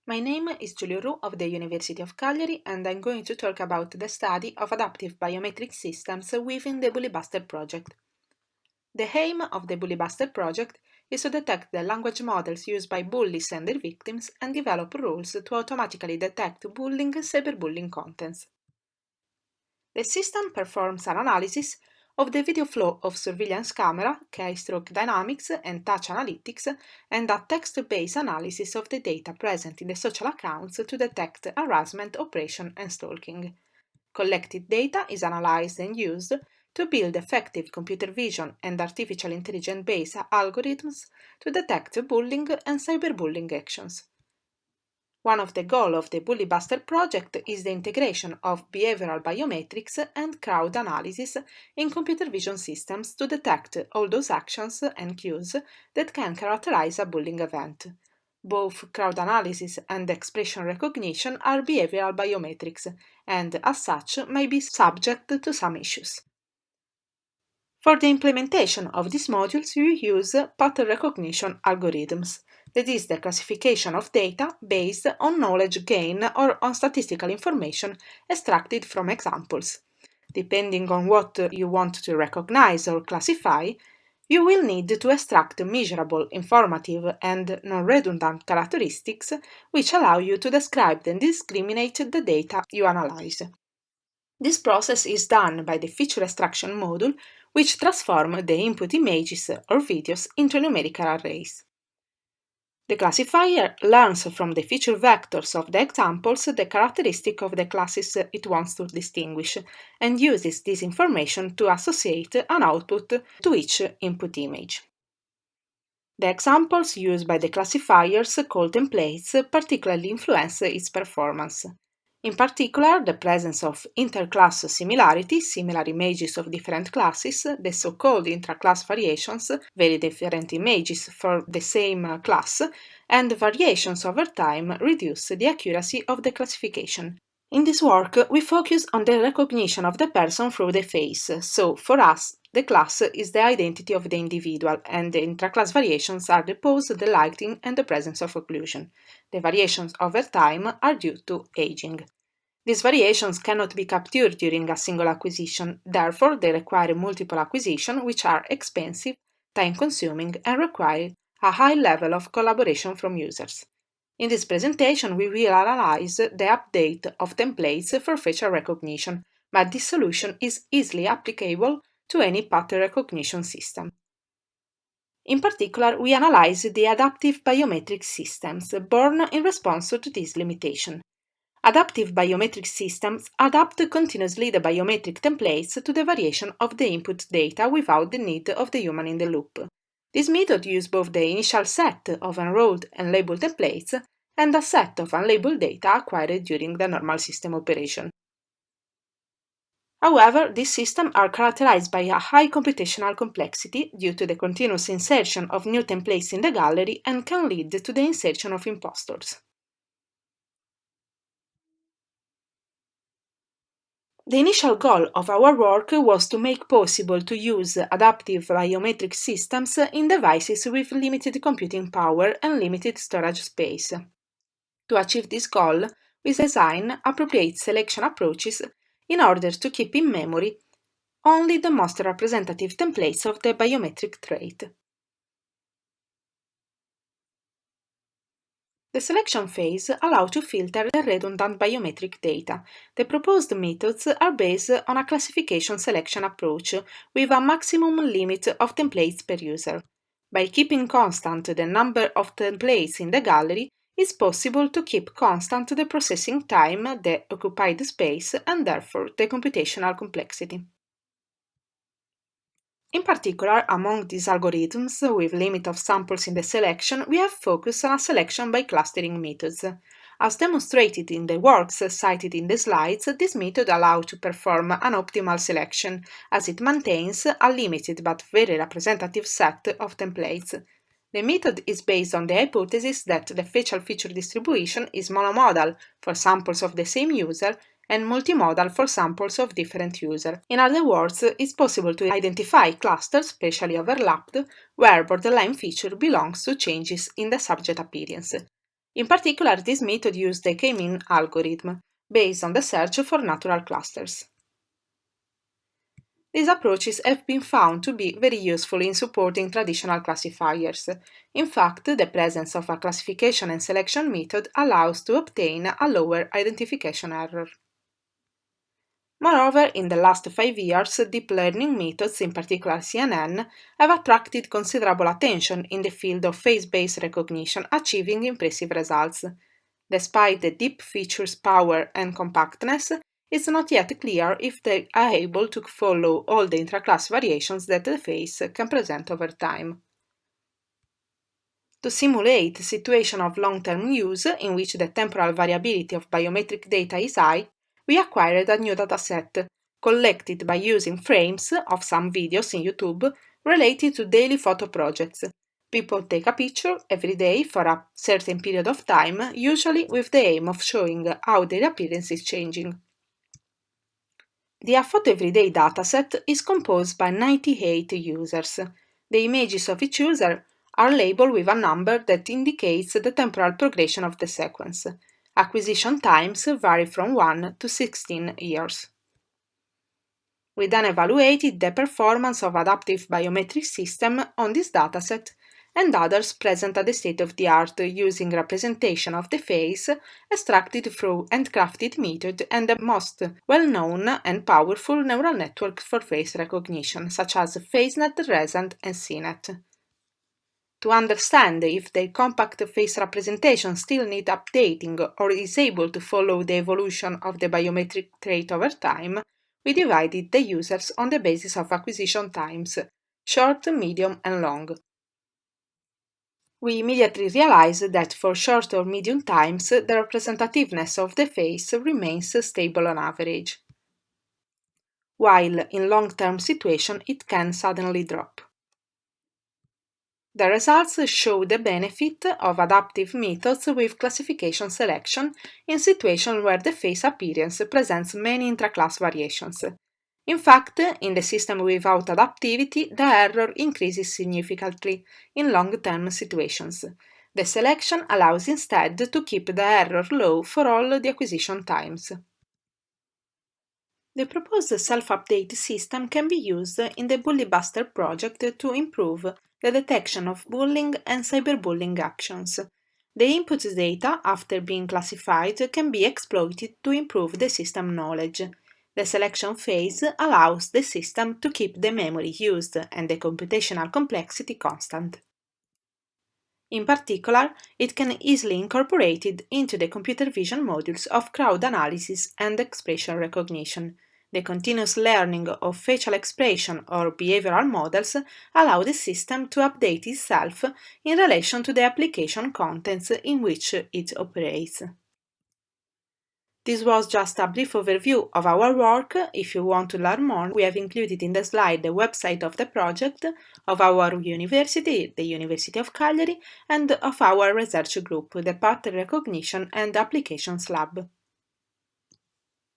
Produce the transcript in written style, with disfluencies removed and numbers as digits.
My name is Giulio Roux of the University of Cagliari, and I'm going to talk about the study of adaptive biometric systems within the BullyBuster project. The aim of the BullyBuster project is to detect the language models used by bullies and their victims and develop rules to automatically detect bullying and cyberbullying contents. The system performs an analysis of the video flow of surveillance camera, keystroke dynamics, and touch analytics, and a text-based analysis of the data present in the social accounts to detect harassment, oppression, and stalking. Collected data is analyzed and used to build effective computer vision and artificial intelligence-based algorithms to detect bullying and cyberbullying actions. One of the goals of the BullyBuster project is the integration of behavioral biometrics and crowd analysis in computer vision systems to detect all those actions and cues that can characterize a bullying event. Both crowd analysis and expression recognition are behavioral biometrics and, as such, may be subject to some issues. For the implementation of these modules, we use pattern recognition algorithms. That is the classification of data based on knowledge gain or on statistical information extracted from examples. Depending on what you want to recognize or classify, you will need to extract measurable, informative, and non-redundant characteristics which allow you to describe and discriminate the data you analyze. This process is done by the feature extraction module, which transforms the input images or videos into numerical arrays. The classifier learns from the feature vectors of the examples the characteristic of the classes it wants to distinguish, and uses this information to associate an output to each input image. The examples used by the classifiers called templates particularly influence its performance. In particular, the presence of interclass similarity, similar images of different classes, the so-called intraclass variations, very different images for the same class, and variations over time reduce the accuracy of the classification. In this work, we focus on the recognition of the person through the face, so for us, the class is the identity of the individual, and the intraclass variations are the pose, the lighting, and the presence of occlusion. The variations over time are due to aging. These variations cannot be captured during a single acquisition, therefore they require multiple acquisitions which are expensive, time-consuming, and require a high level of collaboration from users. In this presentation, we will analyze the update of templates for facial recognition, but this solution is easily applicable to any pattern recognition system. In particular, we analyze the adaptive biometric systems born in response to this limitation. Adaptive biometric systems adapt continuously the biometric templates to the variation of the input data without the need of the human in the loop. This method uses both the initial set of enrolled and labeled templates and a set of unlabeled data acquired during the normal system operation. However, these systems are characterized by a high computational complexity due to the continuous insertion of new templates in the gallery and can lead to the insertion of impostors. The initial goal of our work was to make possible to use adaptive biometric systems in devices with limited computing power and limited storage space. To achieve this goal, we design appropriate selection approaches in order to keep in memory only the most representative templates of the biometric trait. The selection phase allows to filter the redundant biometric data. The proposed methods are based on a classification selection approach with a maximum limit of templates per user. By keeping constant the number of templates in the gallery, it's possible to keep constant the processing time, the occupied space, and therefore the computational complexity. In particular, among these algorithms with limit of samples in the selection, we have focused on a selection by clustering methods. As demonstrated in the works cited in the slides, this method allows to perform an optimal selection, as it maintains a limited but very representative set of templates. The method is based on the hypothesis that the facial feature distribution is monomodal for samples of the same user and multimodal for samples of different users. In other words, it's possible to identify clusters spatially overlapped where borderline feature belongs to changes in the subject appearance. In particular, this method used the K-mean algorithm, based on the search for natural clusters. These approaches have been found to be very useful in supporting traditional classifiers. In fact, the presence of a classification and selection method allows to obtain a lower identification error. Moreover, in the last 5 years, deep learning methods, in particular CNN, have attracted considerable attention in the field of face-based recognition, achieving impressive results. Despite the deep features' power and compactness, it's not yet clear if they are able to follow all the intraclass variations that the face can present over time. To simulate a situation of long-term use in which the temporal variability of biometric data is high, we acquired a new dataset, collected by using frames of some videos in YouTube related to daily photo projects. People take a picture every day for a certain period of time, usually with the aim of showing how their appearance is changing. The Photo Everyday dataset is composed by 98 users. The images of each user are labeled with a number that indicates the temporal progression of the sequence. Acquisition times vary from 1 to 16 years. We then evaluated the performance of adaptive biometric system on this dataset and others present at the state-of-the-art using representation of the face extracted through handcrafted method and the most well-known and powerful neural network for face recognition, such as FaceNet, Resent, and CNET. To understand if the compact face representation still needs updating or is able to follow the evolution of the biometric trait over time, we divided the users on the basis of acquisition times, short, medium, and long. We immediately realized that for short or medium times, the representativeness of the face remains stable on average, while in long-term situations it can suddenly drop. The results show the benefit of adaptive methods with classification selection in situations where the face appearance presents many intraclass variations. In fact, in the system without adaptivity, the error increases significantly in long-term situations. The selection allows instead to keep the error low for all the acquisition times. The proposed self-update system can be used in the BullyBuster project to improve the detection of bullying and cyberbullying actions. The input data, after being classified, can be exploited to improve the system knowledge. The selection phase allows the system to keep the memory used and the computational complexity constant. In particular, it can easily incorporate it into the computer vision modules of crowd analysis and expression recognition. The continuous learning of facial expression or behavioral models allow the system to update itself in relation to the application contents in which it operates. This was just a brief overview of our work. If you want to learn more, we have included in the slide the website of the project, of our university, the University of Cagliari, and of our research group, the Pattern Recognition and Applications Lab.